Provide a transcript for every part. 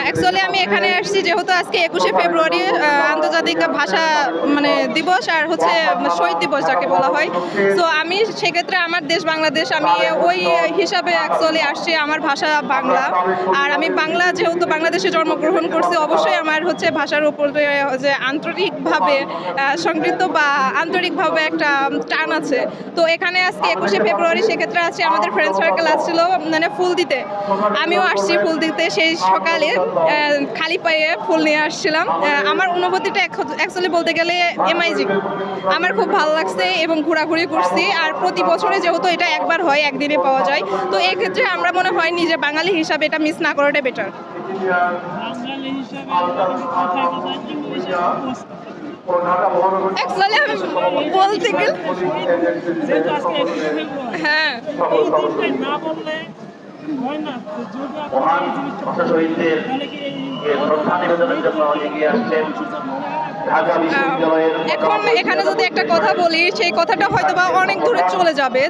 Actually আমি এখানে আসছি যেহেতু আজকে 21শে ফেব্রুয়ারি আন্তর্জাতিক ভাষা দিবস আর হচ্ছে শহীদ দিবস যাকে বলা হয়। তো আমি সেক্ষেত্রে আমার দেশ বাংলাদেশ, আমি ওই হিসাবে অ্যাকচুয়ালি আসছি। আমার ভাষা বাংলা, আর আমি বাংলা যেহেতু বাংলাদেশে জন্মগ্রহণ করছি, অবশ্যই আমার হচ্ছে ভাষার উপরে যে আন্তরিকভাবে সংগৃহীত বা আন্তরিকভাবে একটা টান আছে। তো এখানে আজকে 21শে ফেব্রুয়ারি, সেক্ষেত্রে আজকে আমাদের ফ্রেন্ড সার্কেল আসছিল মানে ফুল দিতে, আমিও আসছি ফুল দিতে। সেই সকালে খালি পায়ে ফুল নিয়ে আসছিলাম। আমার অনুভূতিটা অ্যাকচুয়ালি বলতে গেলে এমআইজি, আমার খুব ভালো লাগছে এবং ঘোরাঘুরি করছি। আর প্রতি বছরে যেহেতু এটা একবার হয়, একদিনে পাওয়া যায়, তো এক্ষেত্রে আমরা মনে হয় নিজে বাঙালি হিসাবে এটা মিস না করাটাই বেটার। অ্যাকচুয়ালি আমি বলতে গেলে হ্যাঁ এখন এখানে যদি একটা কথা বলি, সেই কথাটা হয়তো বা অনেক দূরে চলে যাবে।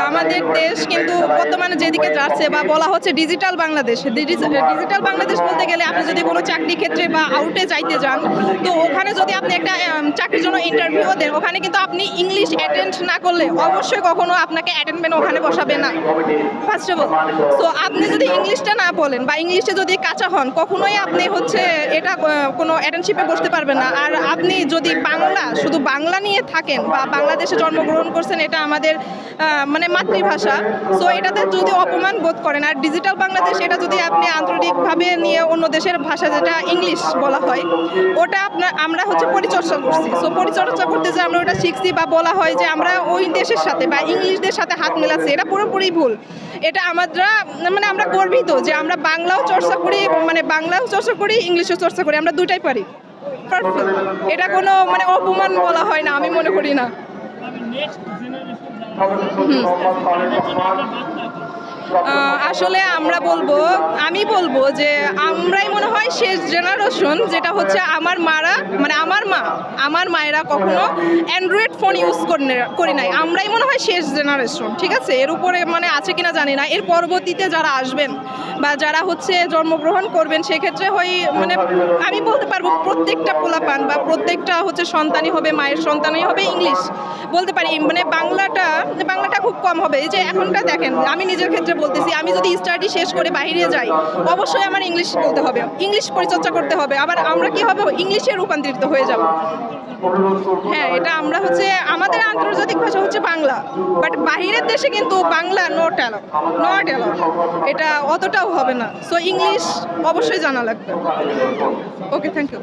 আমাদের দেশ কিন্তু বর্তমানে যেদিকে যাচ্ছে বা বলা হচ্ছে ডিজিটাল বাংলাদেশ। ডিজিটাল বাংলাদেশ বলতে গেলে আপনি যদি কোনো চাকরি ক্ষেত্রে বা আউটে যাইতে যান, তো ওখানে যদি আপনি একটা চাকরির জন্য ইন্টারভিউ দেন, ওখানে কিন্তু আপনি ইংলিশ অ্যাটেন্ড না করলে অবশ্যই কখনো আপনাকে অ্যাটেন্ডমেন্ট ওখানে বসাবে না, ফার্স্ট অফ অল। তো আপনি যদি ইংলিশটা না বলেন বা ইংলিশে যদি কাঁচা হন, কখনোই আপনি হচ্ছে এটা কোনো অ্যাটেন্ডশিপে বসতে পারবেন না। আর আপনি যদি শুধু বাংলা নিয়ে থাকেন বা বাংলাদেশে জন্মগ্রহণ করছেন, এটা আমাদের মানে মাতৃভাষা, সো এটাতে যদি অপমান বোধ করেন, আর ডিজিটাল বাংলাদেশ এটা যদি আপনি আন্তরিকভাবে নিয়ে অন্য দেশের ভাষা যেটা ইংলিশ বলা হয়, ওটা আমরা হচ্ছে পরিচর্যা করছি। সো পরিচর্যা করতে যে আমরা ওটা শিখছি বা বলা হয় যে আমরা ওই দেশের সাথে বা ইংলিশদের সাথে হাত মেলাচ্ছি, এটা পুরোপুরি ভুল। এটা মানে আমরা গর্বিত যে আমরা বাংলাও চর্চা করি, মানে বাংলাও চর্চা করি, ইংলিশও চর্চা করি, আমরা দুটাই পারি। পারফেক্ট, এটা কোনো মানে অপমান বলা হয় না, আমি মনে করি না। আসলে আমি বলবো যে আমরাই মনে হয় শেষ জেনারেশন, যেটা হচ্ছে আমার মায়েরা কখনো অ্যান্ড্রয়েড ফোন ইউজ করি নাই। আমরাই মনে হয় শেষ জেনারেশন, ঠিক আছে? এর উপরে মানে আছে কিনা জানি না, এর পরবর্তীতে যারা আসবেন বা যারা হচ্ছে জন্মগ্রহণ করবেন, সেক্ষেত্রে মানে আমি বলতে পারবো প্রত্যেকটা পোলাপান বা প্রত্যেকটা হচ্ছে সন্তানই হবে, মায়ের সন্তানই হবে ইংলিশ বলতে পারি। মানে বাংলাটা খুব কম হবে। এই যে এখনটা দেখেন, আমি নিজের ক্ষেত্রে বলতেছি, আমি যদি স্টাডি শেষ করে বাইরে যাই, অবশ্যই আমার ইংলিশ বলতে হবে, ইংলিশ পরিচর্যা করতে হবে। আবার আমরা কি হবে, ইংলিশে রূপান্তরিত হয়ে যাব। হ্যাঁ, এটা আমরা হচ্ছে আমাদের আন্তর্জাতিক ভাষা হচ্ছে বাংলা, বাট বাহিরের দেশে কিন্তু বাংলা নট অ্যালাউ, এটা অতটাও হবে না। সো ইংলিশ অবশ্যই জানা লাগবে। ওকে, থ্যাংক ইউ।